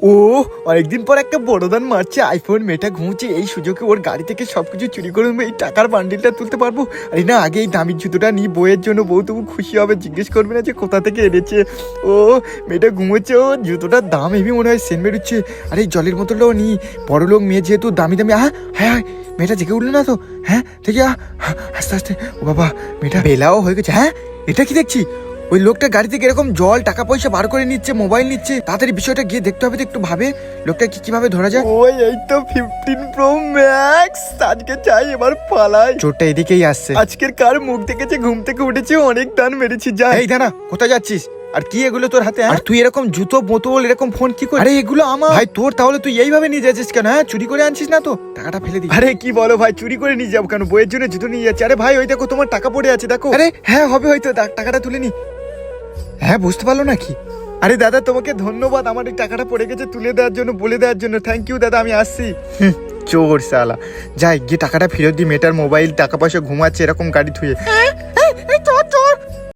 ও অনেকদিন পর একটা বড় দান মারছে আইফোন। মেয়েটা ঘুমছে, এই সুযোগে ওর গাড়ি থেকে সবকিছু চুরি করে এই টাকার বান্ডিলটা তুলতে পারবো। আরে না, আগে এই দামি জুতোটা নিই বইয়ের জন্য, বউ তবু খুশি হবে, জিজ্ঞেস করবে না যে কোথা থেকে এনেছে। ও মেয়েটা ঘুমোচ্ছে, ও জুতোটার দাম হেভি মনে হয়, সেন বেরোচ্ছে। আরে এই জলের বোতলটাও নিই, বড় লোক মেয়ে যেহেতু দামি দামি। হ্যাঁ হ্যাঁ, মেয়েটা জেগে উঠলো না তো? হ্যাঁ দেখি, আস্তে আস্তে। ও বাবা, মেয়েটা বেলাও হয়ে গেছে। হ্যাঁ এটা কি দেখছি? ওই লোকটা গাড়ি থেকে এরকম জল টাকা পয়সা বার করে নিচ্ছে, মোবাইল নিচ্ছে। তাড়াতাড়ি বিষয়টা গিয়ে দেখতে হবে তো, একটু ভাবে লোকটা কিভাবে ধরা যায়। ওই এই তো 15 প্রো ম্যাক্স, আজকে চাই এবার পালাই। চোরটা এদিকেই আসছে। আজকের কার মুখ দেখেছে, ঘুম থেকে উঠেছে, অনেক দান মেরেছি। যা। এই দাঁড়া, কোথায় যাচ্ছিস? আর কি এগুলো তোর হাতে? আর তুই এরকম জুতো বোতল এরকম ফোন কি করে? আরে এগুলো আমার ভাই তোর, তাহলে তুই এইভাবে নিয়ে যাচ্ছিস কেন? হ্যাঁ চুরি করে আনছিস না তো? টাকাটা ফেলে দিই। আরে কি বলো ভাই, চুরি করে নিয়ে যাবো কেন? বইয়ের জন্য জুতো নিয়ে যাচ্ছে। আরে ভাই ওই দেখো তোমার টাকা পড়ে আছে, দেখো। আরে হ্যাঁ হবে হয়তো, টাকাটা তুলে নি। হ্যাঁ বুঝতে পারলো নাকি? আরে দাদা তোমাকে ধন্যবাদ, আমার এই টাকাটা পড়ে গেছে তুলে দেওয়ার জন্য, বলে দেওয়ার জন্য। থ্যাংক ইউ দাদা, আমি আসছি। চোর শালা। যাই গিয়ে টাকাটা ফেরত দিই। মেয়েটার মোবাইল টাকা পয়সা ঘুমাচ্ছে এরকম গাড়ি ধুয়ে।